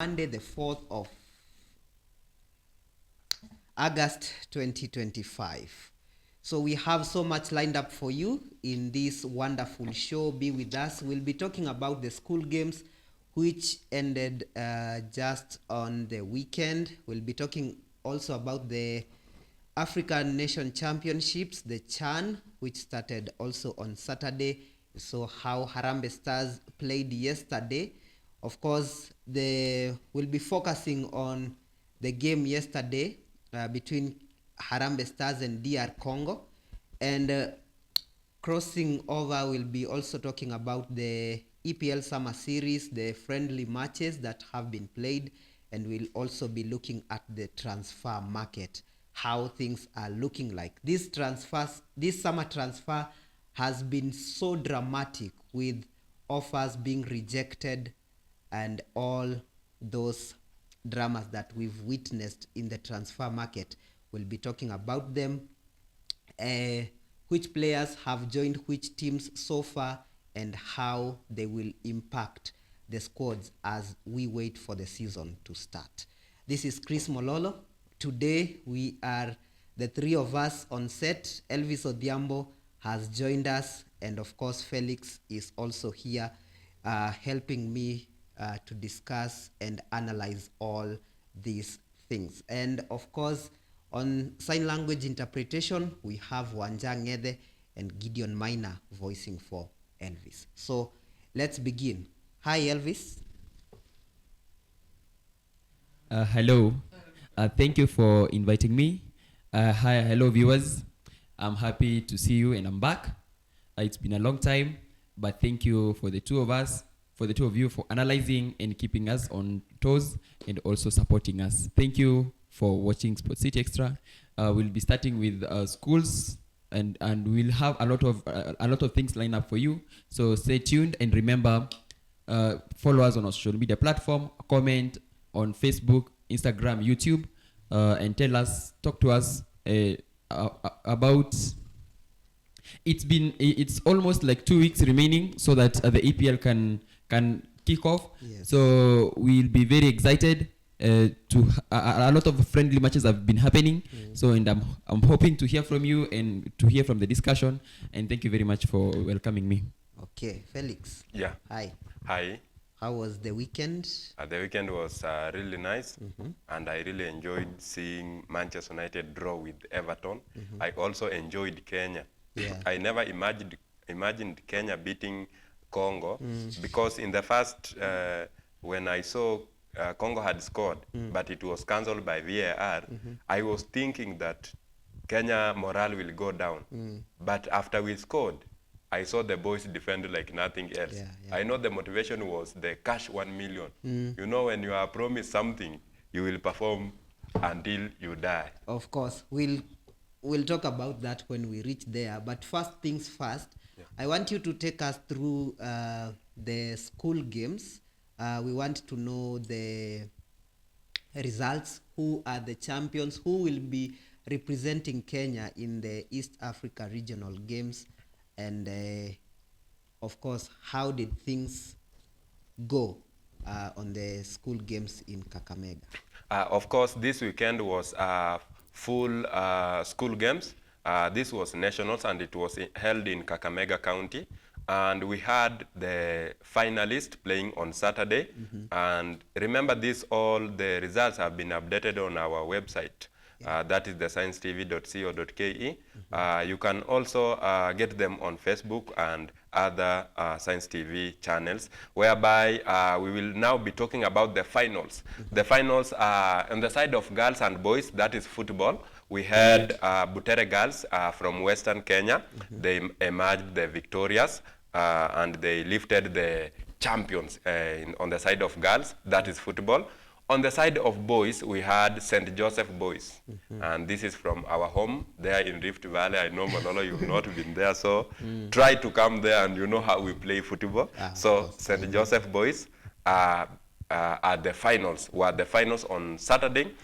Monday, the 4th of August 2025. So we have so much lined up for you in this wonderful show. Be with us. We'll be talking about the school games which ended just on the weekend. We'll be talking also about the African Nation Championships, the CHAN, which started also on Saturday. So how Harambee Stars played yesterday. Of course, we'll be focusing on the game yesterday between Harambee Stars and DR Congo. And crossing over, we'll be also talking about the EPL Summer Series, the friendly matches that have been played, and we'll also be looking at the transfer market, how things are looking like. This summer transfer has been so dramatic, with offers being rejected and all those dramas that we've witnessed in the transfer market. We'll be talking about them, which players have joined which teams so far, and how they will impact the squads as we wait for the season to start. This is Chris Mololo. Today we are the three of us on set. Elvis Odhiambo has joined us, and of course Felix is also here helping me to discuss and analyze all these things. And of course, on sign language interpretation, we have Wanja Ngede and Gideon Maina voicing for Elvis. So let's begin. Hi, Elvis. Hello. Thank you for inviting me. Hi, hello, viewers. I'm happy to see you, and I'm back. It's been a long time, but thank you for the two of you for analyzing and keeping us on toes and also supporting us. Thank you for watching Sports City Extra. We'll be starting with schools, and we'll have a lot of things lined up for you. So stay tuned, and remember, follow us on our social media platform, comment on Facebook, Instagram, YouTube, and talk to us about. It's almost like 2 weeks remaining so that the EPL can kick off. Yes. So we'll be very excited. A lot of friendly matches have been happening. So, and I'm hoping to hear from you and to hear from the discussion. And thank you very much for welcoming me. Okay, Felix. Yeah. Hi. Hi. How was the weekend? The weekend was really nice, and I really enjoyed seeing Manchester United draw with Everton. I also enjoyed Kenya. Yeah. I never imagined Kenya beating Congo, because in the first, when I saw Congo had scored, but it was cancelled by VAR, I was thinking that Kenya morale will go down. But after we scored, I saw the boys defend like nothing else. Yeah. I know the motivation was the cash 1 million. You know, when you are promised something, you will perform until you die. Of course, we'll talk about that when we reach there. But first things first, I want you to take us through the school games. We want to know the results, who are the champions, who will be representing Kenya in the East Africa Regional Games, and of course, how did things go on the school games in Kakamega? Of course, this weekend was full school games. This was nationals, and it was held in Kakamega County. And we had the finalists playing on Saturday. And remember, all the results have been updated on our website. That is the sciencetv.co.ke. You can also get them on Facebook and other Science TV channels, whereby we will now be talking about the finals. The finals are on the side of girls and boys, that is football. We had Butere girls from Western Kenya. They emerged the victorious, and they lifted the champions on the side of girls, that is football. On the side of boys, we had St. Joseph Boys, and this is from our home there in Rift Valley. I know, Manolo, you've not been there, so try to come there, and you know how we play football. So St. Joseph Boys are the finals, were the finals on Saturday.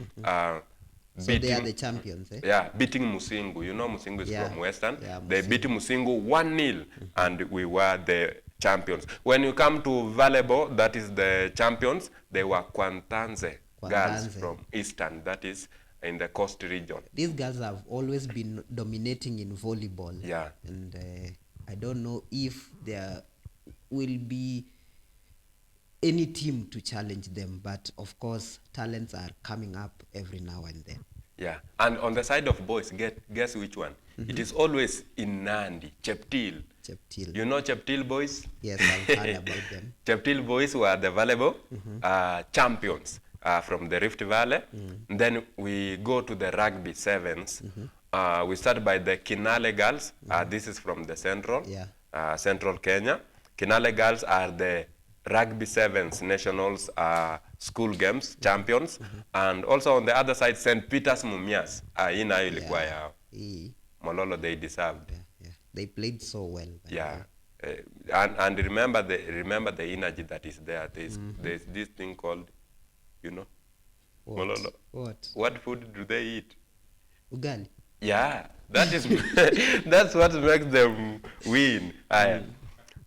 So they are the champions, eh? Yeah, beating Musingu. You know Musingu is from Western. Yeah, they beat Musingu 1-0, and we were the champions. When you come to volleyball, that is the champions, they were Kwantanze girls Kwantanze. from Eastern, that is in the coast region. These girls have always been dominating in volleyball. Yeah. And I don't know if there will be any team to challenge them, but of course, talents are coming up every now and then. Yeah, and on the side of boys, guess which one? It is always in Nandi, Cheptil. Cheptil. You know Cheptil boys? Yes, I've heard about them. Cheptil boys were the volleyball champions from the Rift Valley. Then we go to the rugby sevens. We start by the Kinale girls. This is from the central, Yeah. central Kenya. Kinale girls are the rugby sevens nationals school games champions. And also on the other side, St. Peter's Mumias. Hii nayo ilikuwa yao. Mololo, they deserved. Yeah. They played so well. Yeah. And remember the energy that is there. There's this thing called, you know, Mololo. What food do they eat? Ugali. Yeah, that is that's what makes them win.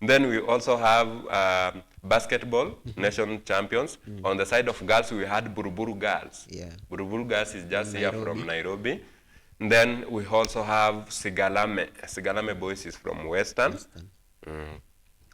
Then we also have basketball nation champions. On the side of girls, we had Buruburu girls. Yeah. Buruburu girls is just here from Nairobi. Then we also have Sigalame. Sigalame boys is from Western.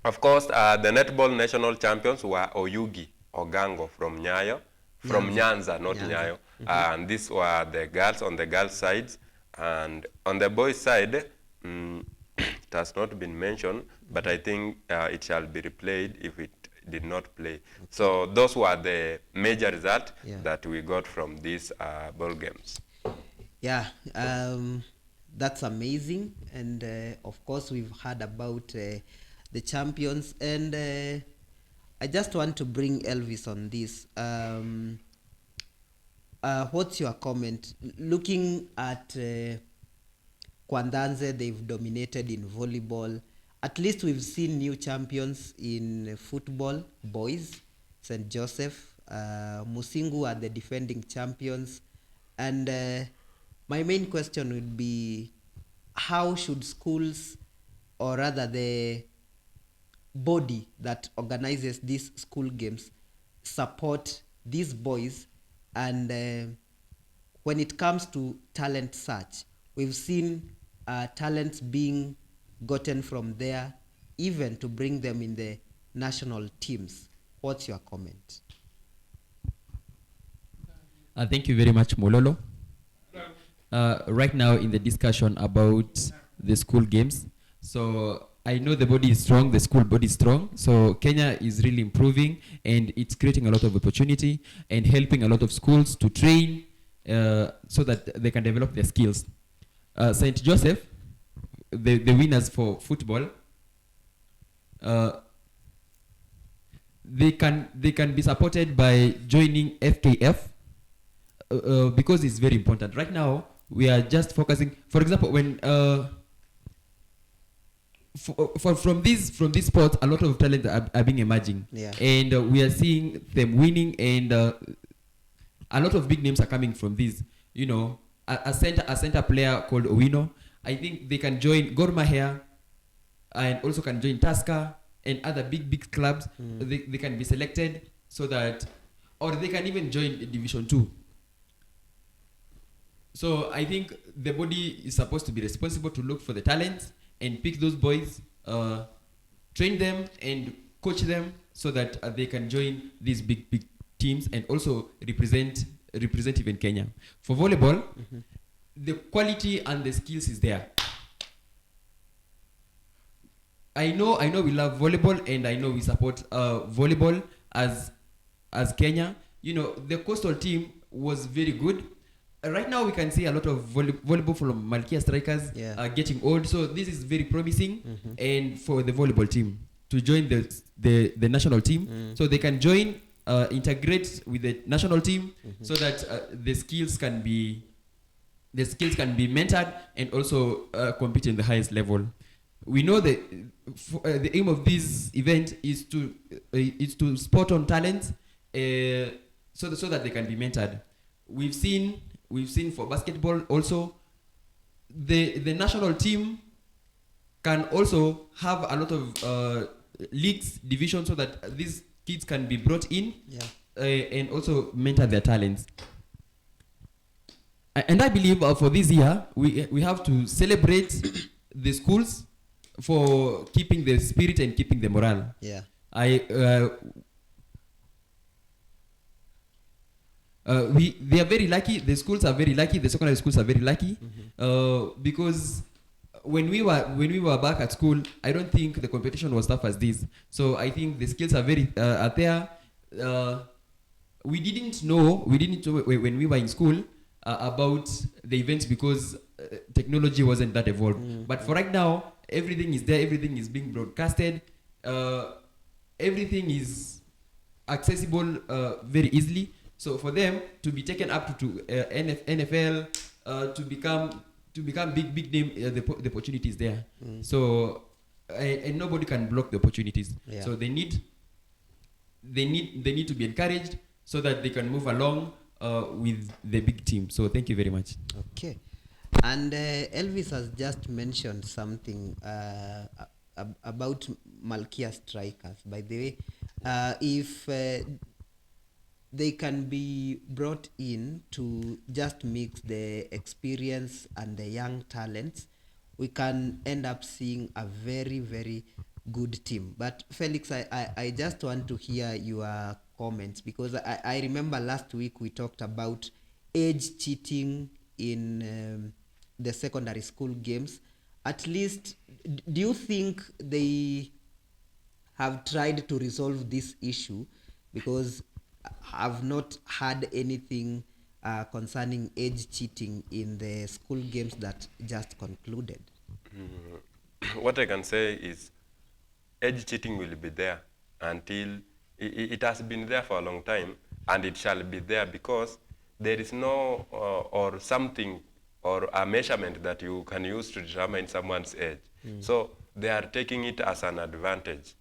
Of course, the netball national champions were Oyugi Ogango from Nyayo, from Nyanza, not Nyayo. And these were the girls on the girls' sides. And on the boys' side, it has not been mentioned, but I think it shall be replayed if it did not play. So those were the major results that we got from these ball games. Yeah, that's amazing. And of course, we've heard about the champions. And I just want to bring Elvis on this. What's your comment? Looking at Kwandanze, they've dominated in volleyball. At least we've seen new champions in football, boys, St. Joseph. Musingu are the defending champions. And my main question would be, how should schools, or rather the body that organizes these school games, support these boys? And when it comes to talent search, we've seen talents being gotten from there, even to bring them in the national teams. What's your comment? Thank you very much, Mololo. Right now in the discussion about the school games, so I know the body is strong, the school body is strong, so Kenya is really improving and it's creating a lot of opportunity and helping a lot of schools to train so that they can develop their skills. St. Joseph, the winners for football, they can be supported by joining FKF because it's very important. Right now, we are just focusing, for example, when from these sports, a lot of talent are being emerging, and we are seeing them winning, and a lot of big names are coming from these. You know, a center player called Owino, I think they can join Gor Mahia, and also can join Tusker and other big clubs. They can be selected so that, or they can even join Division 2. So I think the body is supposed to be responsible to look for the talents and pick those boys, train them and coach them so that they can join these big teams and also represent even Kenya. For volleyball, the quality and the skills is there. I know we love volleyball and I know we support volleyball as Kenya. You know, the coastal team was very good. Right now we can see a lot of volleyball from Malkia strikers getting old, so this is very promising. And for the volleyball team to join the national team, so they can join, integrate with the national team, so that the skills can be mentored and also compete in the highest level. We know that the aim of this event is to spot on talents, so that they can be mentored. We've seen for basketball also, the national team can also have a lot of leagues, divisions, so that these kids can be brought in Yeah. and also mentor their talents. And I believe for this year, we have to celebrate the schools for keeping the spirit and keeping the morale. Yeah. They are very lucky. The schools are very lucky. The secondary schools are very lucky because when we were back at school, I don't think the competition was tough as this. So I think the skills are very are there. We didn't know when we were in school about the events because technology wasn't that evolved. But for right now, everything is there. Everything is being broadcasted. Everything is accessible very easily. So for them to be taken up to NFL, to become big name, the opportunity is there. So and nobody can block the opportunities. Yeah. So they need to be encouraged so that they can move along with the big team. So thank you very much. Okay. And Elvis has just mentioned something about Malkia Strikers. By the way, if they can be brought in to just mix the experience and the young talents, we can end up seeing a very, very good team. But Felix, I just want to hear your comments because I remember last week we talked about age cheating in the secondary school games. At least, do you think they have tried to resolve this issue? Because I've not heard anything concerning age cheating in the school games that just concluded. What I can say is age cheating will be there until it has been there for a long time, and it shall be there because there is no or something or a measurement that you can use to determine someone's age. So they are taking it as an advantage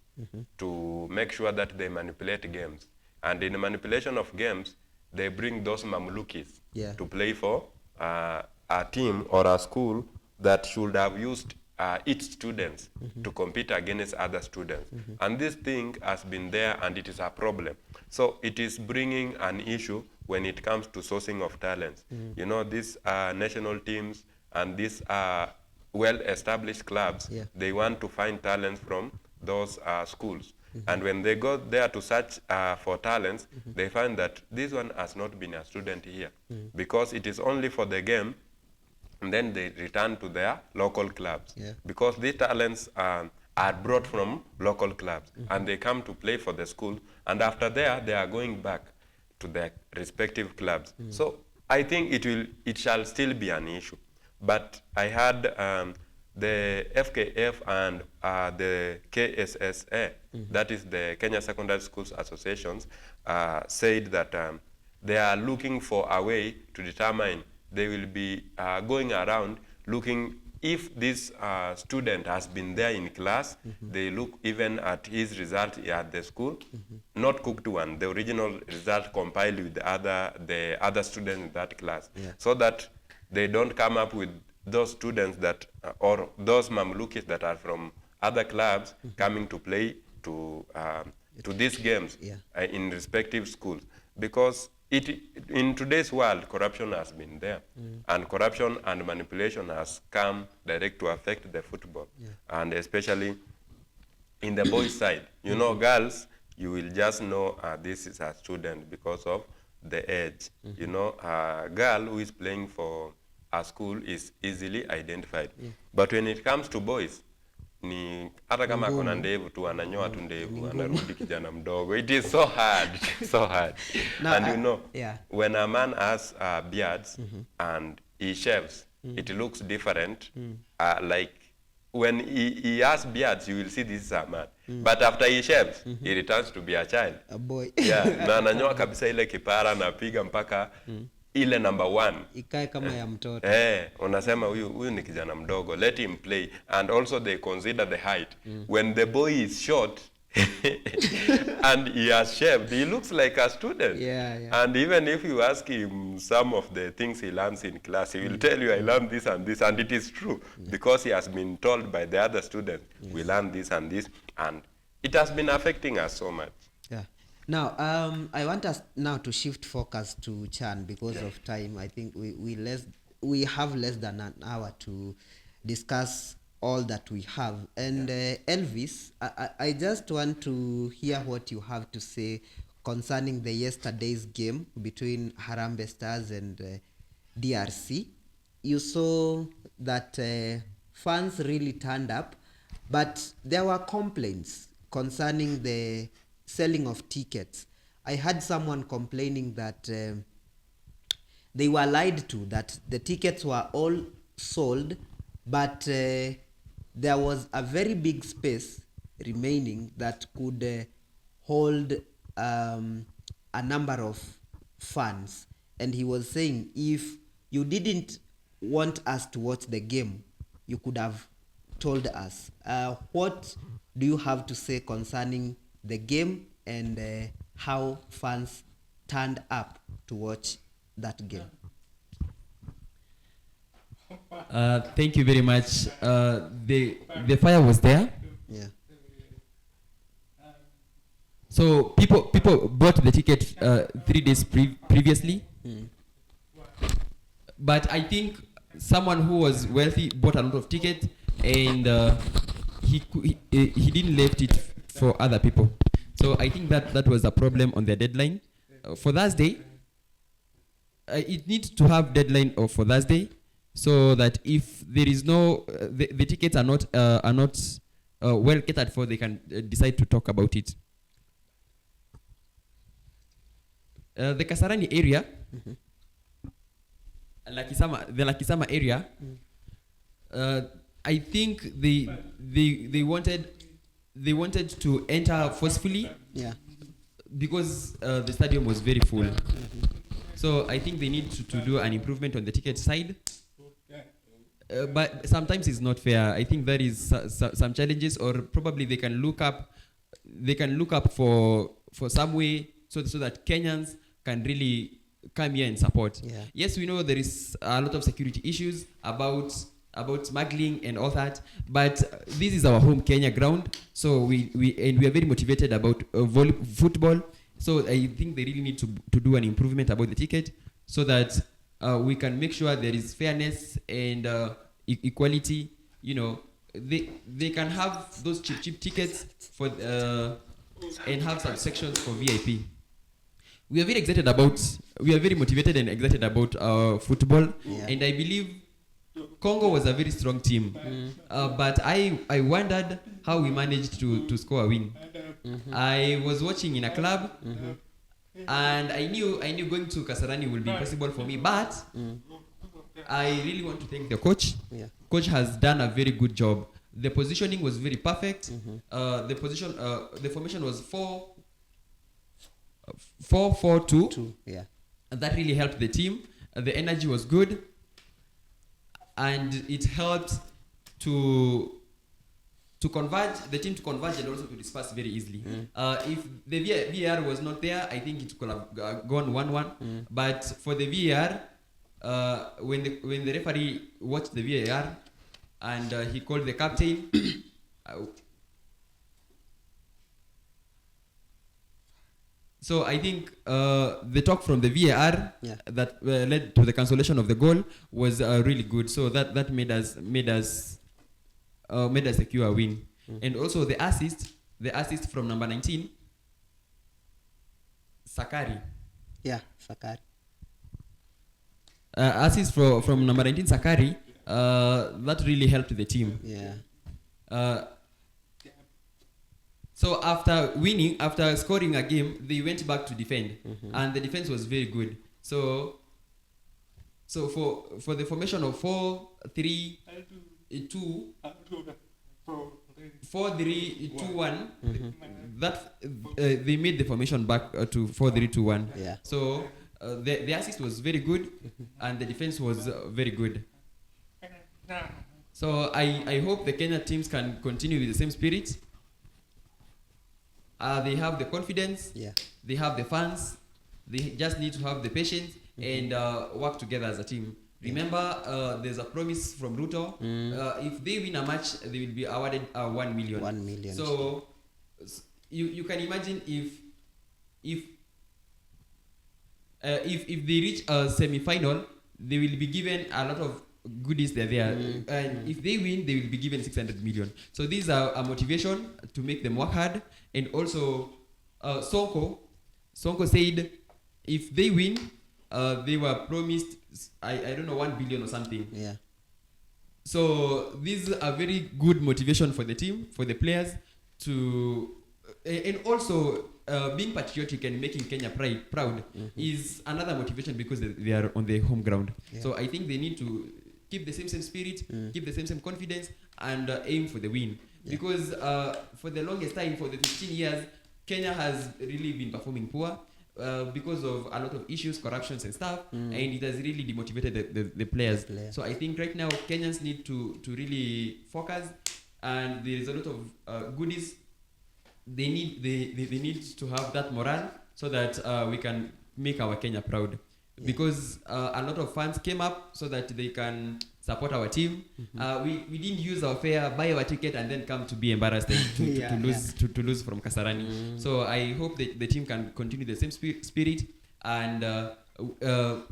to make sure that they manipulate games. And in the manipulation of games, they bring those mamlukis to play for a team or a school that should have used its students to compete against other students. And this thing has been there and it is a problem. So it is bringing an issue when it comes to sourcing of talents. You know, these national teams and these well-established clubs, they want to find talents from those schools. And when they go there to search for talents, they find that this one has not been a student here because it is only for the game, and then they return to their local clubs because these talents are brought from local clubs and they come to play for the school, and after there they are going back to their respective clubs. So I think it shall still be an issue. But I had the FKF and the KSSA, that is the Kenya Secondary Schools Associations, said that they are looking for a way to determine, they will be going around looking if this student has been there in class, they look even at his result at the school, not cooked one, the original result compiled with the other students in that class, so that they don't come up with those students that, or those mamlukis that are from other clubs coming to play to these games in respective schools. Because in today's world, corruption has been there. And corruption and manipulation has come direct to affect the football. And especially in the boys' side. You know, girls, you will just know this is a student because of the age. You know, a girl who is playing for a school is easily identified. But when it comes to boys, ni hata kama kuna ndevu tu ananyoa tu ndevu anarudi kijana mdogo. It is so hard, so hard. Now, and you know, when a man has beards and he shaves, it looks different. Like when he has beards, you will see this is a man. But after he shaves, he returns to be a child. A boy. Na ananyoa kabisa ile kipara na piga mpaka ile number 1 ikae kama ya mtoto. Unasema huyu ni kijana mdogo, let him play. And also they consider the height. When the boy is short and he has shaved, he looks like a student. And even if you ask him some of the things he learns in class, he will tell you, I learned this and this, and it is true because he has been told by the other students, we learn this and this, and it has been affecting us so much. Yeah. Now, I want us now to shift focus to Chan because of time. I think we have less than an hour to discuss all that we have. And Elvis, I just want to hear what you have to say concerning the yesterday's game between Harambee Stars and DRC. You saw that fans really turned up, but there were complaints concerning the selling of tickets. I had someone complaining that they were lied to, that the tickets were all sold, but there was a very big space remaining that could hold a number of fans. And he was saying, if you didn't want us to watch the game, you could have told us. What do you have to say concerning the game and how fans turned up to watch that game? Thank you very much. The fire was there. Yeah. So people bought the ticket 3 days previously. But I think someone who was wealthy bought a lot of tickets, and he didn't left it for other people. So I think that was a problem on their deadline. For Thursday, it needs to have deadline for Thursday, so that if there is no the tickets are not well catered for, they can decide to talk about it. The Kasarani area, the Lakisama area, I think they wanted to enter forcefully. Yeah. Because the stadium was very full. So I think they need to do an improvement on the ticket side. But sometimes it's not fair. I think there is some challenges, or probably they can look up for some way so that Kenyans can really come here and support. Yeah. Yes, we know there is a lot of security issues about smuggling and all that, but this is our home Kenya ground, so we are very motivated about football. So I think they really need to do an improvement about the ticket, so that we can make sure there is fairness and equality. You know, they can have those cheap tickets for and have some sections for VIP. We are very motivated and excited about football. Yeah. And I believe Congo was a very strong team, but I wondered how we managed to score a win. I was watching in a club, and I knew going to Kasarani will be impossible for me, but I really want to thank the coach. Yeah. Coach has done a very good job. The positioning was very perfect. The formation was 4-4-2. Yeah. And that really helped the team. The energy was good, and it helped to converge, the team to converge and also to disperse very easily. If the VAR was not there, I think it could have gone 1-1. But for the VAR, when the referee watched the VAR and he called the captain, so I think the talk from the VAR that led to the cancellation of the goal was really good. So that made us secure a win. And also the assist from number 19, Sakari. Yeah, Sakari. Assist from number 19, Sakari. That really helped the team. Yeah. So after scoring a game, they went back to defend, and the defense was very good. So for the formation of 4-3-2, 4-3-2-1, that they made the formation back to 4-3-2-1. Yeah. So the assist was very good, and the defense was very good. So I hope the Kenya teams can continue with the same spirit. They have the confidence. Yeah. They have the fans. They just need to have the patience and work together as a team. Remember, there's a promise from Ruto. If they win a match, they will be awarded 1 million. 1 million. So You can imagine if if they reach a semi-final, they will be given a lot of goodies there. And if they win, they will be given 600 million. So these are a motivation to make them work hard. And also, Sonko said if they win, they were promised, I don't know, 1 billion or something. Yeah. So this is a very good motivation for the team, for the players to, and also being patriotic and making Kenya proud is another motivation because they are on the home ground. Yeah. So I think they need to keep the same spirit, keep the same confidence, and aim for the win. Yeah. Because for the longest time, for the 15 years, Kenya has really been performing poor. Because of a lot of issues, corruptions and stuff, and it has really demotivated the players. So I think right now Kenyans need to really focus, and there is a lot of goodies. They need to have that morale so that we can make our Kenya proud. Yeah. Because a lot of funds came up so that they can support our team. We didn't use our fare, buy our ticket, and then come to be embarrassed and to lose from Kasarani. So I hope that the team can continue the same spirit and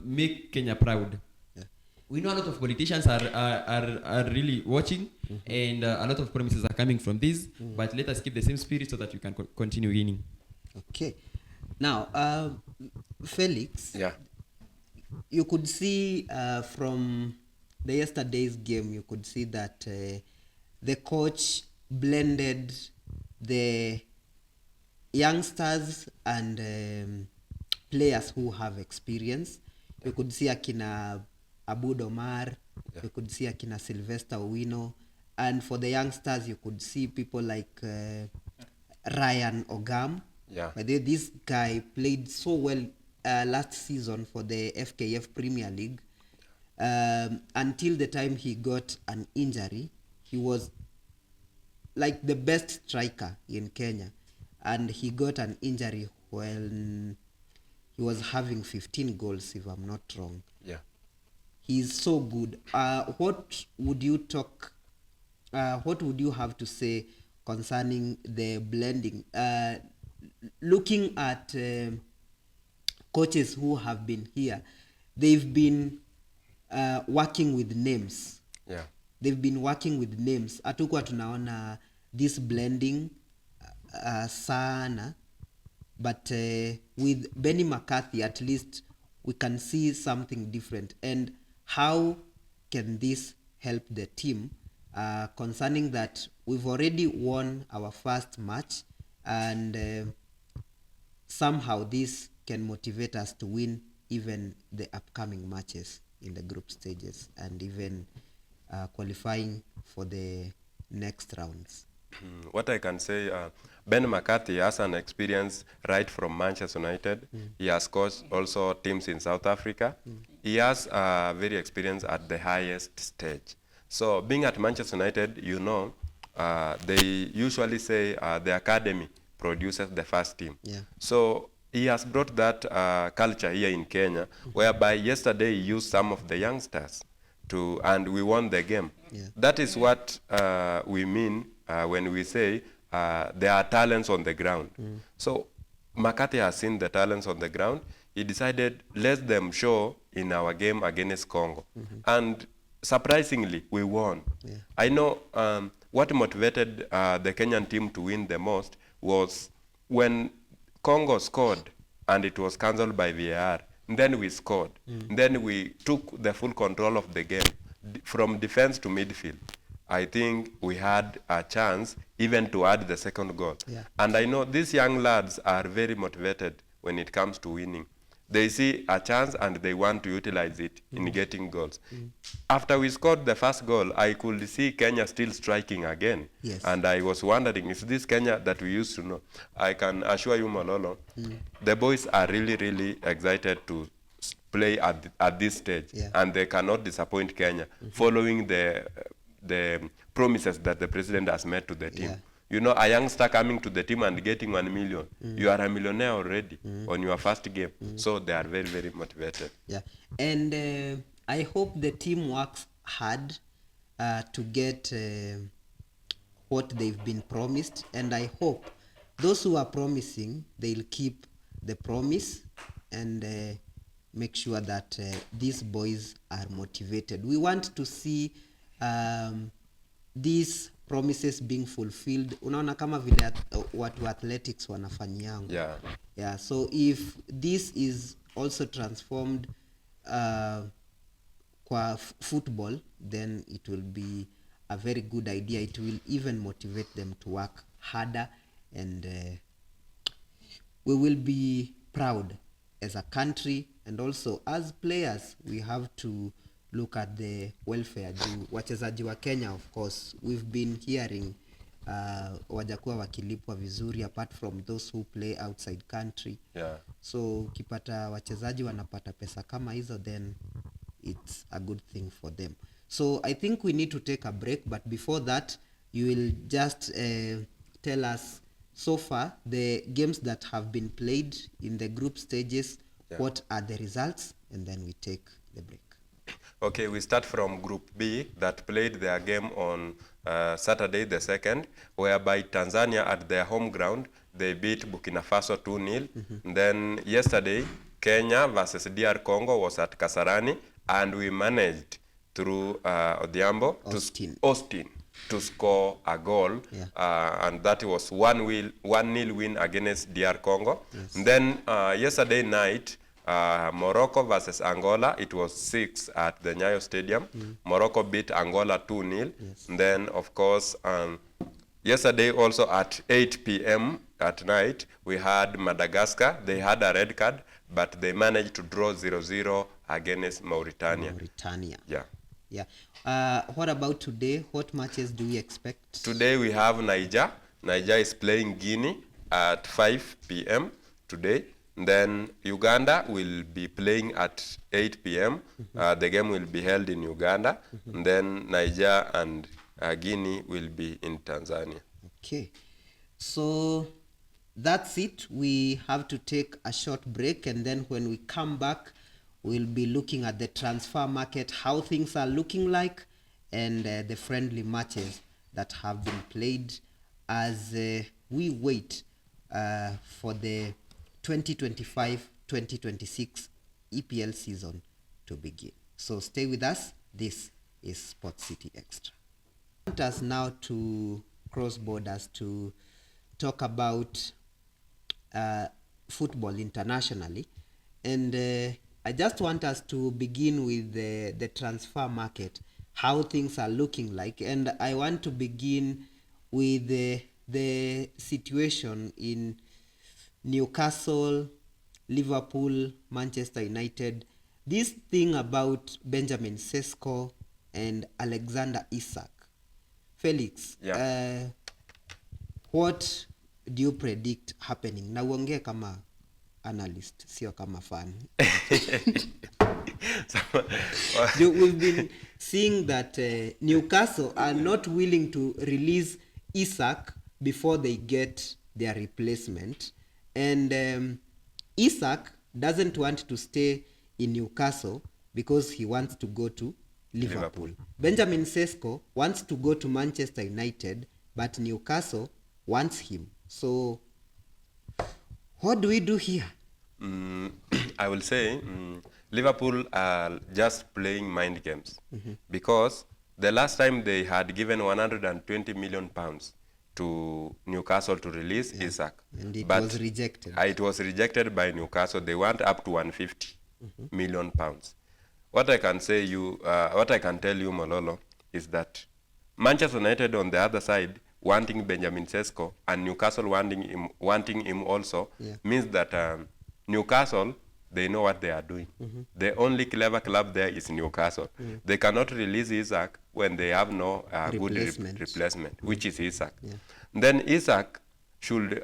make Kenya proud. Yeah. We know a lot of politicians are really watching, and a lot of promises are coming from this. But let us keep the same spirit so that we can continue winning. Okay. Now, Felix. Yeah. You could see from the yesterday's game, you could see that the coach blended the youngsters and players who have experience. You could see akina Abud Omar, you could see akina Sylvester Owino, and for the youngsters, you could see people like Ryan Ogam. Yeah. But this guy played so well last season for the FKF Premier League. Until the time he got an injury, he was like the best striker in Kenya, and he got an injury when he was having 15 goals, if I'm not wrong. Yeah. He's so good. What would you have to say concerning the blending? Looking at coaches who have been here, they've been working with names. Yeah. They've been working with names. Hatukuwa tunaona this blending sana, but with Benny McCarthy, at least we can see something different. And how can this help the team concerning that we've already won our first match, and somehow this can motivate us to win even the upcoming matches in the group stages and even qualifying for the next rounds. What I can say, Ben McCarthy has an experience right from Manchester United. He has coached also teams in South Africa. He has very experience at the highest stage. So being at Manchester United, you know, they usually say the academy produces the first team. Yeah. So he has brought that culture here in Kenya, whereby yesterday he used some of the youngsters and we won the game. Yeah. That is what we mean when we say there are talents on the ground. So McCarthy has seen the talents on the ground. He decided, let them show in our game against Congo. And surprisingly, we won. Yeah. I know what motivated the Kenyan team to win the most was when Congo scored and it was cancelled by VAR. And then we scored. Then we took the full control of the game from defense to midfield. I think we had a chance even to add the second goal. Yeah. And I know these young lads are very motivated when it comes to winning. They see a chance and they want to utilize it in getting goals. After we scored the first goal, I could see Kenya still striking again. Yes. And I was wondering, is this Kenya that we used to know? I can assure you, Malolo, the boys are really, really excited to play at this stage. Yeah. And they cannot disappoint Kenya, following the promises that the president has made to the team. Yeah. You know, a youngster coming to the team and getting 1 million, you are a millionaire already on your first game. So they are very, very motivated. Yeah, and I hope the team works hard to get what they've been promised, and I hope those who are promising, they'll keep the promise and make sure that these boys are motivated. We want to see these promises being fulfilled. Unaona kama vile watu athletics wanafanyiangu. Yeah, so if this is also transformed kwa football, then it will be a very good idea. It will even motivate them to work harder, and we will be proud as a country, and also as players we have to look at the welfare. Wachezaji wa Kenya, of course, we've been hearing wajakuwa wakilipwa vizuri apart from those who play outside country. So ukipata wachezaji wanapata pesa kama hizo, then it's a good thing for them. So I think we need to take a break, but before that you will just tell us so far the games that have been played in the group stages. What are the results, and then we take the break. Okay, we start from Group B that played their game on Saturday the 2nd, whereby Tanzania at their home ground, they beat Burkina Faso 2-0. Then yesterday, Kenya versus DR Congo was at Kasarani, and we managed through Odhiambo Austin to score a goal, and that was 1-0 win against DR Congo. And then yesterday night, Morocco versus Angola, it was 6 at the Nyayo Stadium. Morocco beat Angola 2-0. Then, of course, yesterday also at 8 p.m. at night, we had Madagascar. They had a red card, but they managed to draw 0-0 against Mauritania. Yeah. What about today? What matches do we expect? Today we have Niger. Niger is playing Guinea at 5 p.m. today. Then Uganda will be playing at 8 p.m. The game will be held in Uganda. And then Niger and Guinea will be in Tanzania. Okay. So that's it. We have to take a short break, and then when we come back, we'll be looking at the transfer market, how things are looking like, and the friendly matches that have been played as we wait for the 2025-2026 EPL season to begin. So stay with us. This is Sports City Extra. I want us now to cross borders to talk about football internationally, and I just want us to begin with the transfer market, how things are looking like, and I want to begin with the situation in Newcastle, Liverpool, Manchester United. This thing about Benjamin Sesko and Alexander Isak. Felix, what do you predict happening? Na uongee kama analyst, sio kama fan. We've been seeing that Newcastle are not willing to release Isak before they get their replacement. And Isak doesn't want to stay in Newcastle because he wants to go to Liverpool. Benjamin Sesko wants to go to Manchester United, but Newcastle wants him. So what do we do here? I will say Liverpool are just playing mind games, because the last time they had given 120 million pounds to Newcastle to release Isak, and it but was rejected. It was rejected by Newcastle. They want up to 150 million pounds. What I can tell you, Mololo, is that Manchester United on the other side wanting Benjamin Sesko and Newcastle wanting him also, means that Newcastle, they know what they are doing. The only clever club there is Newcastle. They cannot release Isak when they have no good replacement, which is Isak. Then Isak should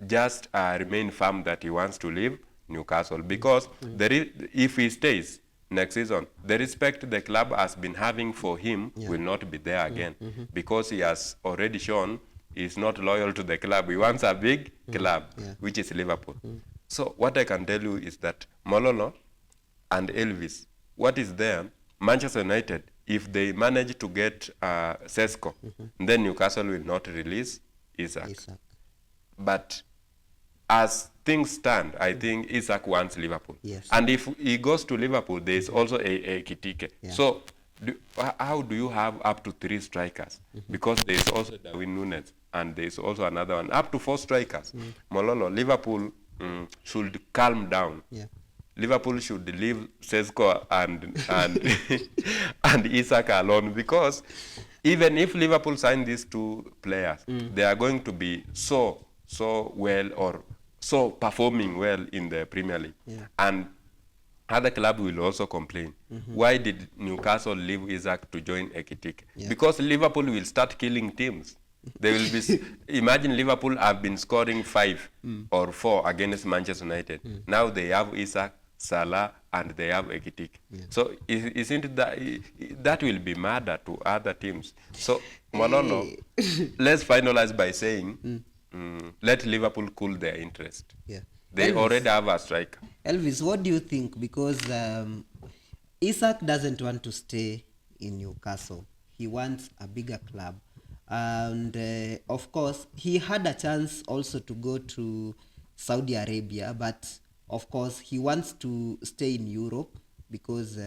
just remain firm that he wants to leave Newcastle, because if he stays next season, the respect the club has been having for him will not be there again, because he has already shown he's not loyal to the club. He wants a big club, which is Liverpool. So what I can tell you is that Mololo and Elvis, what is there, Manchester United, if they manage to get Sesko, then Newcastle will not release Isak. but as things stand, I think Isaac wants Liverpool. Yes. And if he goes to Liverpool, there is also a Kitike. Yeah. So how do you have up to 3 strikers? Because there is also Darwin Nunes, and there is also another one. Up to 4 strikers. Mololo, Liverpool should calm down. Yeah. Liverpool should leave Sesko and and Isaac alone, because even if Liverpool sign these 2 players, they are going to be so well, or so performing well in the Premier League. Yeah. And other club will also complain. Why did Newcastle leave Isaac to join Ekitike? Yeah. Because Liverpool will start killing teams. They will be imagine Liverpool have been scoring 5 or 4 against Manchester United. Now they have Isaac, Salah, and they have Ekitike. So isn't that will be murder to other teams? So Mololo, let's finalize by saying let Liverpool cool their interest. Yeah. They Elvis, already have a striker. Elvis, what do you think? Because Isaac doesn't want to stay in Newcastle. He wants a bigger club. And of course, he had a chance also to go to Saudi Arabia, but of course, he wants to stay in Europe because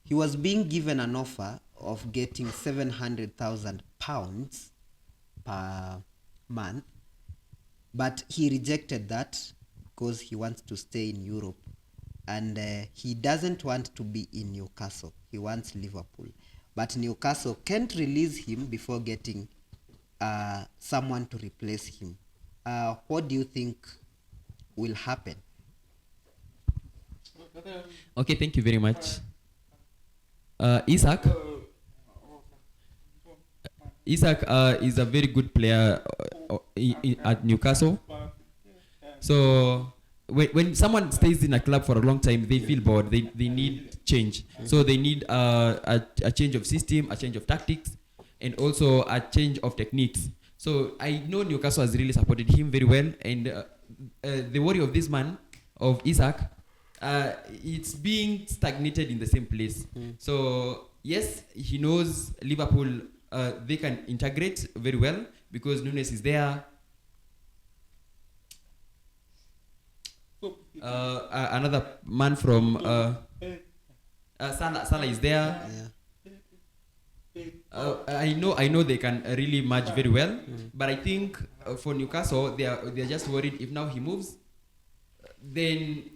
he was being given an offer of getting £700,000 per month, but he rejected that because he wants to stay in Europe, and he doesn't want to be in Newcastle. He wants Liverpool, but Newcastle can't release him before getting someone to replace him. What do you think will happen? Okay, thank you very much. Isaac is a very good player at Newcastle. So when someone stays in a club for a long time, they feel bored. They need change. So they need a change of system, a change of tactics, and also a change of techniques. So I know Newcastle has really supported him very well. And the worry of this man, of Isaac, it's being stagnated in the same place. So yes, he knows Liverpool, they can integrate very well because Nunes is there. Another man from Salah is there. I know they can really match very well, but I think for Newcastle they're just worried if now he moves, then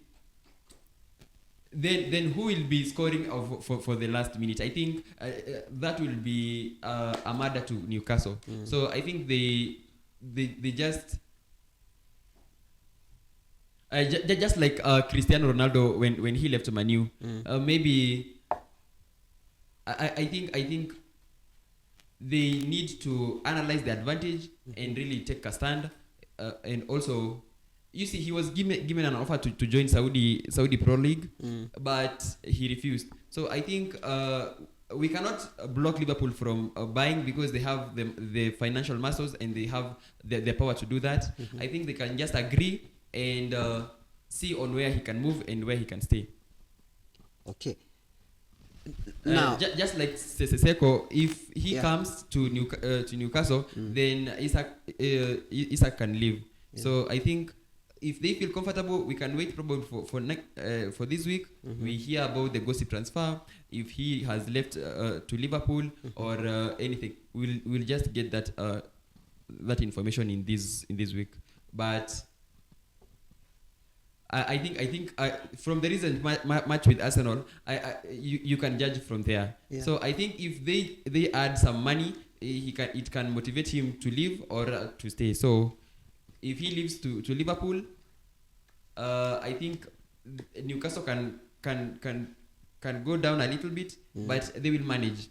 who will be scoring for the last minute? I think that will be a murder to Newcastle. So I think they just just like Cristiano Ronaldo when he left Man U. Maybe I think they need to analyze the advantage and really take a stand. And also, you see, he was given an offer to join Saudi Pro League, but he refused. So I think we cannot block Liverpool from buying because they have the financial muscles and they have the power to do that. I think they can just agree and see on where he can move and where he can stay. Okay. Now, just like Seko, if he comes to Newcastle, then Isaac can leave. So I think if they feel comfortable, we can wait probably for this week. We hear about the gossip transfer. If he has left to Liverpool or anything, we'll just get that information in this week. But I think from the recent match with Arsenal, you can judge from there. Yeah. So I think if they add some money, it can motivate him to leave or to stay. So if he leaves to Liverpool, I think Newcastle can go down a little bit, but they will manage.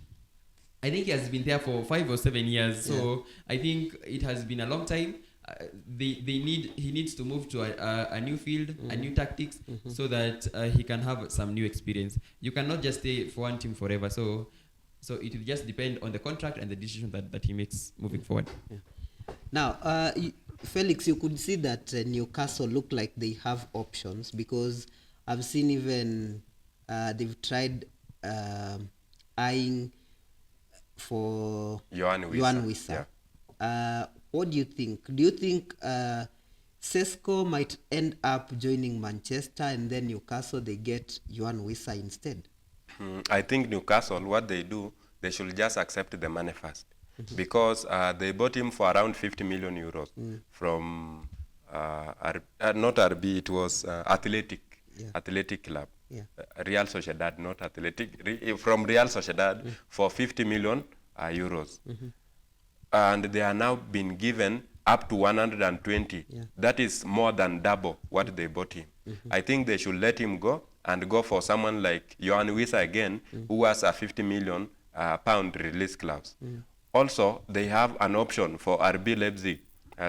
I think he has been there for 5 or 7 years, so I think it has been a long time. He needs to move to a new field, a new tactics, so that he can have some new experience. You cannot just stay for one team forever. So it will just depend on the contract and the decision that he makes moving forward. Yeah. Now, Felix, you could see that Newcastle look like they have options because I've seen even they've tried eyeing for Yohan Wissa. what do you think? Do you think Sesko might end up joining Manchester and then Newcastle they get Yohan Wissa instead? I think Newcastle, what they do, they should just accept the money first. Because they bought him for around 50 million euros from, not RB, it was Athletic Club. Yeah. Real Sociedad, not Athletic, from Real Sociedad for 50 million euros. And they are now been given up to 120. Yeah. That is more than double what they bought him. I think they should let him go and go for someone like Yohan Wissa again, who has a 50 million pound release clause. Also, they have an option for RB Leipzig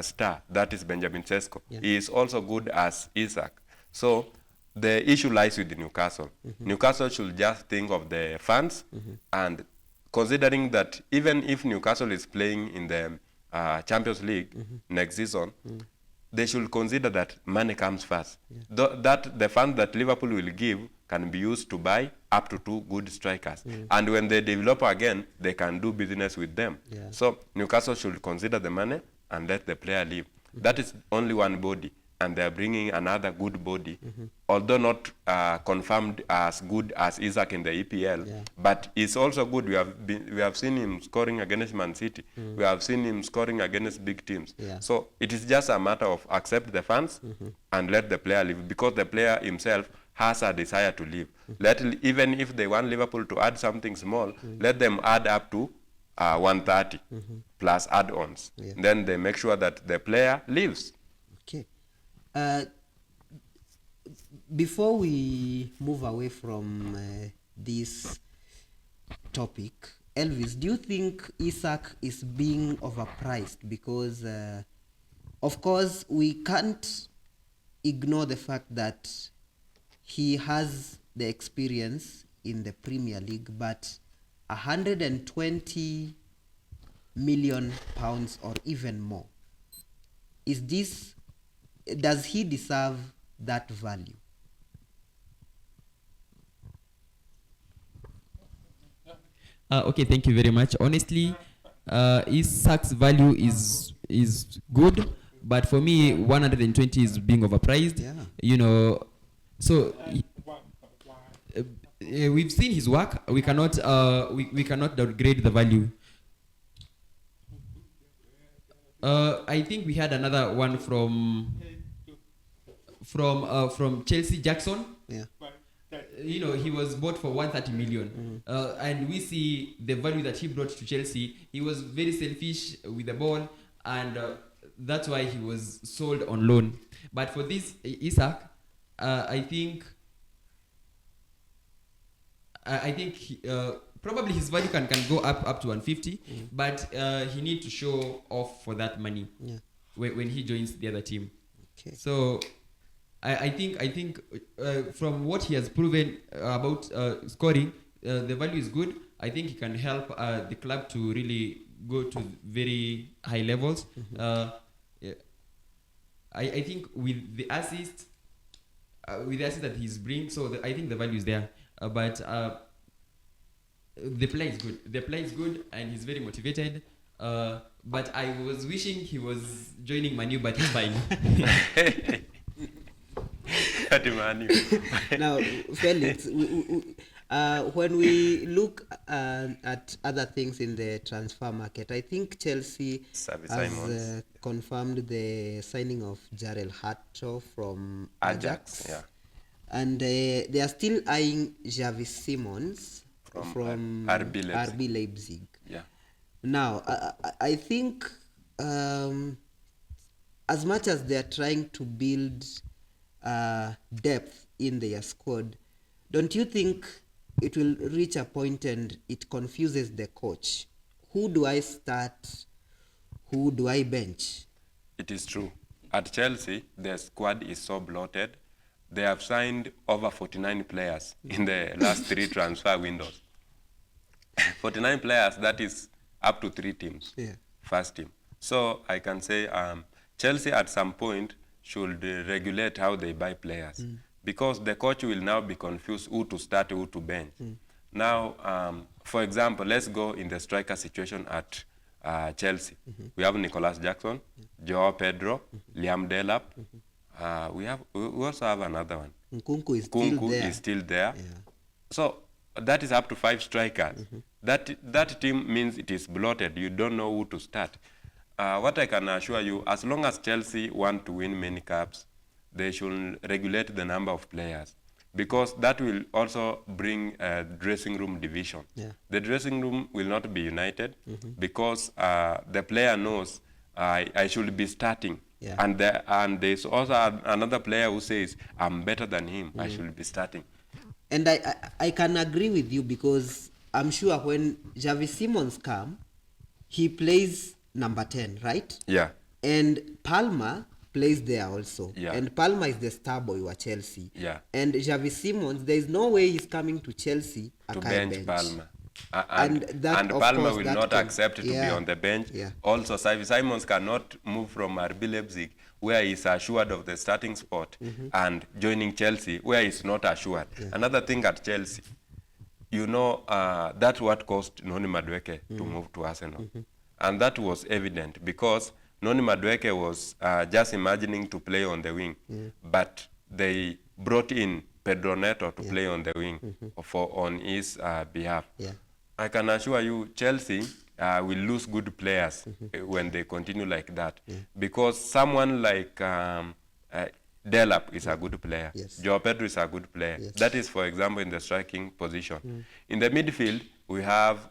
star, that is Benjamin Sesko. Yeah. He is also good as Isaac. So the issue lies with Newcastle. Newcastle should just think of the fans, and considering that even if Newcastle is playing in the Champions League next season, they should consider that money comes first. That the funds that Liverpool will give can be used to buy up to 2 good strikers. And when they develop again, they can do business with them. Yeah. So Newcastle should consider the money and let the player leave. That is only one body, and they are bringing another good body, although not confirmed as good as Isaac in the EPL, Yeah. but it's also good. We have seen him scoring against Man City. We have seen him scoring against big teams. Yeah. So it is just a matter of accept the fans and let the player leave, because the player himself has a desire to leave. Even if they want Liverpool to add something small, let them add up to 130 plus add-ons. Yeah. Then they make sure that the player leaves. Okay. Before we move away from this topic, Elvis, do you think Isaac is being overpriced? Because, of course, we can't ignore the fact that he has the experience in the Premier League, but 120 million pounds or even more. Does he deserve that value? Okay, thank you very much. Honestly, Isaac's value is good, but for me, 120 is being overpriced. Yeah. You know, so we've seen his work. We cannot downgrade the value. I think we had another one from Chelsea, Jackson. Yeah. You know, he was bought for 130 million. And we see the value that he brought to Chelsea. He was very selfish with the ball, and that's why he was sold on loan. But for this Isaac, I think probably his value can go up to 150, but he needs to show off for that money when he joins the other team. Okay. So I think from what he has proven about scoring, the value is good. I think he can help the club to really go to very high levels. I think with the assist that he's bringing, so I think the value is there. But the play is good. The play is good, and he's very motivated. But I was wishing he was joining Manu, but he's fine. Now, Felix, when we look at other things in the transfer market, I think Chelsea Xavi has Simons. confirmed the signing of Jarell Hato from Ajax, Ajax. yeah. And they are still eyeing Xavi Simons from RB Leipzig. RB Leipzig. Yeah. Now, I think as much as they are trying to build depth in their squad, don't you think it will reach a point and it confuses the coach? Who do I start? Who do I bench? It is true. At Chelsea, their squad is so bloated. They have signed over 49 players in the last 3 transfer windows. 49 players, that is up to 3 teams. Yeah. First team. So I can say Chelsea at some point should regulate how they buy players, because the coach will now be confused who to start, who to bench. Now, for example, let's go in the striker situation at Chelsea. We have Nicolas Jackson, Joao Pedro, Liam Delap. We also have another one. Nkunku is still Kunku there. is still there. Yeah. So that is up to 5 strikers. That team means it is bloated. You don't know who to start. What I can assure you, as long as Chelsea want to win many cups, they should regulate the number of players, because that will also bring a dressing room division. Yeah. The dressing room will not be united because the player knows I should be starting. Yeah. And there's also another player who says, I'm better than him, I should be starting. And I can agree with you, because I'm sure when Javi Simons come, he plays number 10, right? Yeah. And Palmer plays there also. Yeah. And Palmer is the star boy of Chelsea. Yeah. And Javi Simons, there is no way he's coming to Chelsea To akai bench Palmer. And that, And of Palmer course, will that not can- accept to be yeah. on the bench. Yeah. Also, Xavi Simons cannot move from RB Leipzig, where he's assured of the starting spot, and joining Chelsea, where he's not assured. Another thing at Chelsea, you know, that's what caused Noni Madueke to move to Arsenal. And that was evident because Noni Madueke was just imagining to play on the wing, but they brought in Pedro Neto to play on the wing on his behalf. Yeah. I can assure you, Chelsea will lose good players when they continue like that, because someone like Delap is a good player. Yes. Joao Pedro is a good player. Yes. That is, for example, in the striking position. In the midfield, we have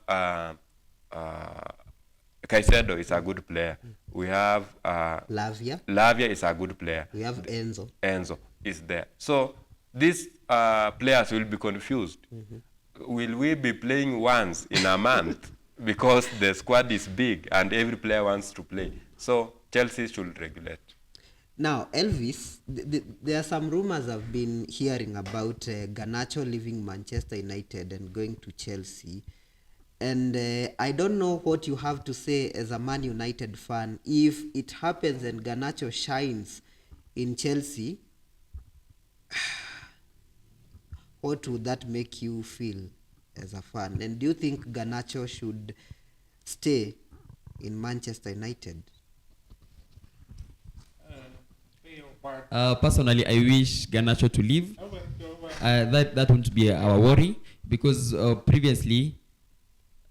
Caicedo is a good player. We have Lavia. Lavia is a good player. We have Enzo. Enzo is there. So these players will be confused. Will we be playing once in a month? Because the squad is big and every player wants to play. So Chelsea should regulate. Now, Elvis, there are some rumors I've been hearing about Garnacho leaving Manchester United and going to Chelsea. And I don't know what you have to say as a Man United fan. If it happens and Garnacho shines in Chelsea, what would that make you feel as a fan? And do you think Garnacho should stay in Manchester United? Personally, I wish Garnacho to leave. That won't be our worry, because previously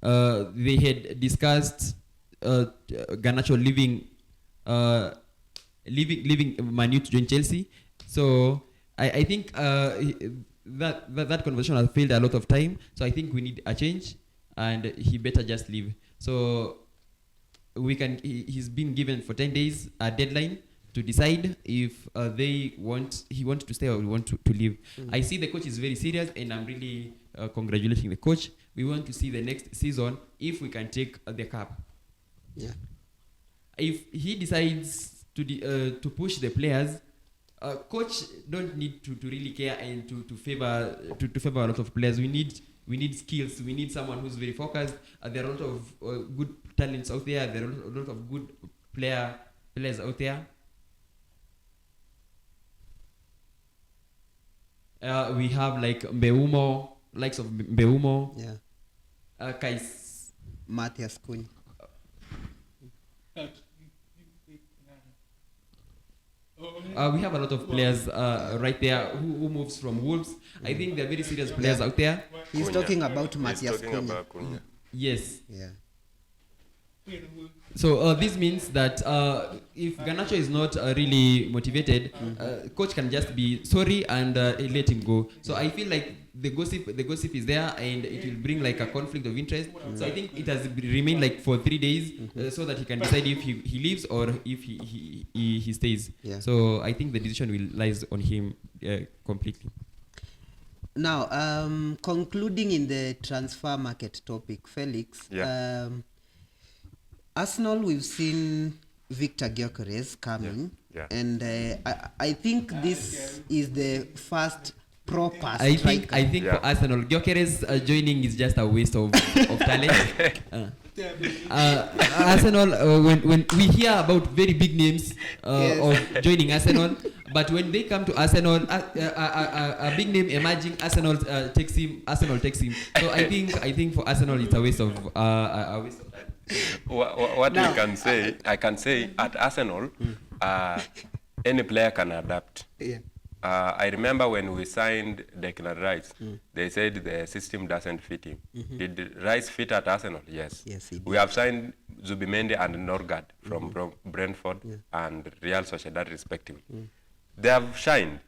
they had discussed Garnacho leaving Man U to join Chelsea. So I think that conversation has failed a lot of time. So I think we need a change, and he better just leave. So he's been given for 10 days a deadline to decide if he wants to stay or want to leave. I see the coach is very serious, and I'm really congratulating the coach. We want to see the next season if we can take the cup. Yeah. If he decides to push the players, coach don't need to really care and to favor a lot of players. We need skills. We need someone who's very focused. There are a lot of good talents out there. There are a lot of good players out there. We have like Mbeumo, likes of Mbeumo. Yeah. Matthias Cunha. We have a lot of players right there who moves from Wolves. I think they're very serious players out there. He's Cunha. talking about He's Matthias talking Cunha. about Cunha. Yes. Yeah. So this means that if Garnacho is not really motivated, coach can just be sorry and let him go. So I feel like the gossip is there, and it will bring like a conflict of interest. So I think it has remained like for 3 days so that he can decide if he leaves or if he stays. Yeah. So I think the decision will lies on him completely. Now, concluding in the transfer market topic, Felix. Yeah. Arsenal, we've seen Victor Gyökeres coming, Yeah. and I think this is the first proper I striker. think for Arsenal, Gyökeres joining is just a waste of talent. Arsenal, when we hear about very big names of joining Arsenal, but when they come to Arsenal, a big name emerging, Arsenal takes him. So I think for Arsenal, it's a waste of time. What Now, we can say, I can say at Arsenal, any player can adapt. Yeah. I remember when we signed Declan Rice, they said the system doesn't fit him. Did Rice fit at Arsenal? Yes. Yes, he did. We have signed Zubimendi and Norgard from Brentford and Real Sociedad respectively. They have shined.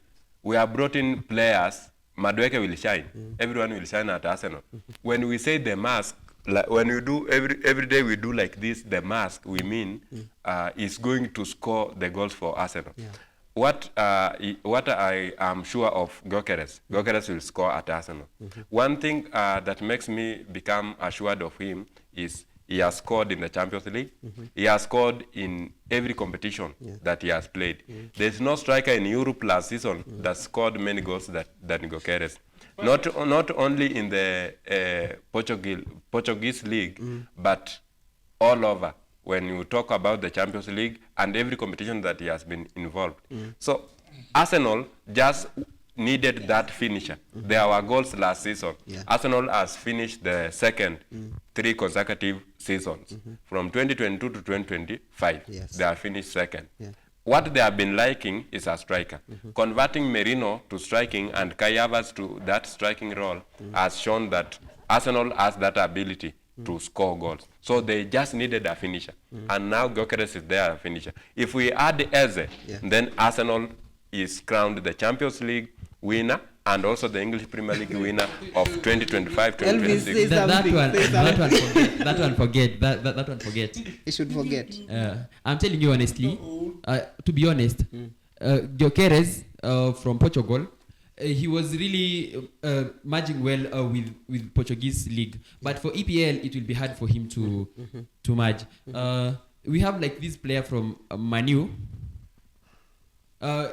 We have brought in players. Madueke will shine. Everyone will shine at Arsenal. When we say the mask, like when we do every day we do like this, the mask we mean is going to score the goals for Arsenal. Yeah. What I am sure of Gyökeres will score at Arsenal. One thing that makes me become assured of him is he has scored in the Champions League. He has scored in every competition that he has played. There's no striker in Europe last season that scored many goals than Gyökeres. Not only in the Portuguese league, but all over. When you talk about the Champions League and every competition that he has been involved. So Arsenal just needed that finisher. There were goals last season. Yeah. Arsenal has finished the second 3 consecutive seasons. From 2022 to 2025, Yes. they have finished second. Yeah. What they have been liking is a striker. Converting Merino to striking and Kai Havertz to that striking role has shown that Arsenal has that ability to score goals. So they just needed a finisher. And now Gyökeres is their finisher. If we add Eze, then Arsenal is crowned the Champions League winner and also the English Premier League winner of 2025-2026. Elvis says That something. one, Say that one something. forget. That one forget. You should forget. I'm telling you honestly, to be honest, Gyökeres from Portugal, he was really merging well with Portuguese league. But for EPL, it will be hard for him to merge. We have like this player from Manu.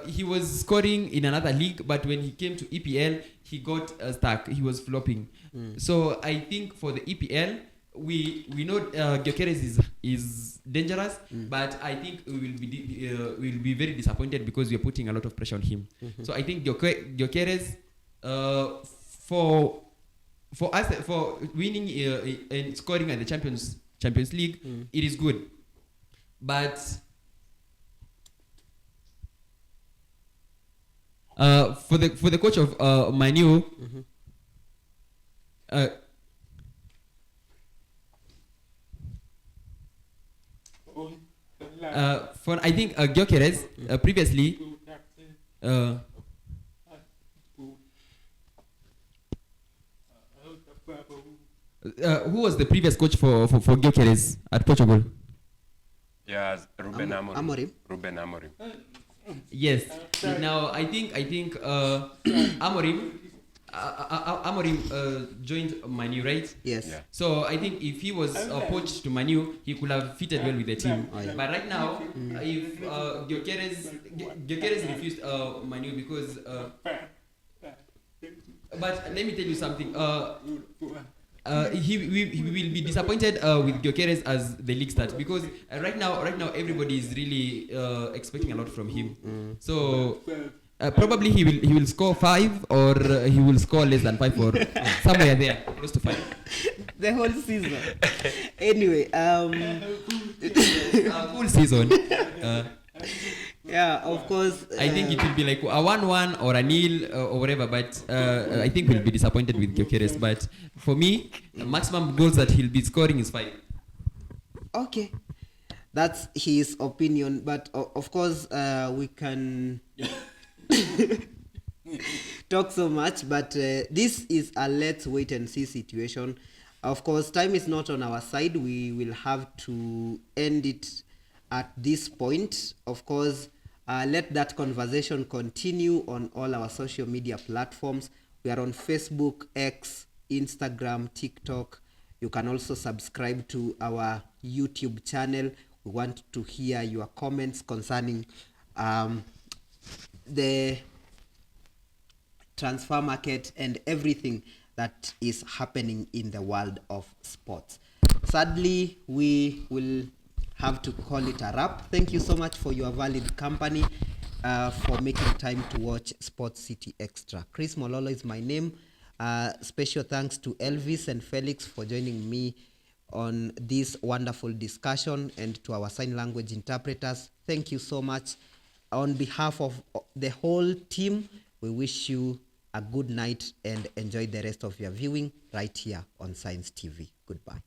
He was scoring in another league, but when he came to EPL, he got stuck. He was flopping. So I think for the EPL, we know Gyökeres is dangerous, but I think we will be very disappointed because we are putting a lot of pressure on him. So I think Gyökeres for us for winning and scoring at the Champions League, it is good, but for the coach of Manu, for I think Gyökeres previously who was the previous coach for Gyökeres at Portugal? Yes, Ruben Amorim. Amorim. Ruben Amorim. Yes. Now I think Amorim joined Manu, right? Yes. Yeah. So I think if he was poached to Manu, he could have fitted well with the team. Oh, yeah. But right now, if Gyökeres refused Manu because. But let me tell you something. He will be disappointed with Gyökeres as the league starts because right now everybody is really expecting a lot from him. So probably he will score 5 or he will score less than 5 or somewhere there, close to 5. The whole season. Anyway, Full season. yeah, of course. I think it will be like a 1-1 or a nil or whatever, but I think we'll be disappointed with Gyökeres. But for me, the maximum goals that he'll be scoring is 5. Okay, that's his opinion. But of course, we can talk so much. But this is a let's wait and see situation. Of course, time is not on our side. We will have to end it at this point. Of course, let that conversation continue on all our social media platforms. We are on Facebook, X, Instagram, TikTok. You can also subscribe to our YouTube channel. We want to hear your comments concerning the transfer market and everything that is happening in the world of sports. Sadly, we will have to call it a wrap. Thank you so much for your valid company, for making time to watch Sports City Extra. Chris Mololo is my name. Special thanks to Elvis and Felix for joining me on this wonderful discussion, and to our sign language interpreters, thank you so much. On behalf of the whole team, we wish you a good night and enjoy the rest of your viewing right here on Science TV. Goodbye.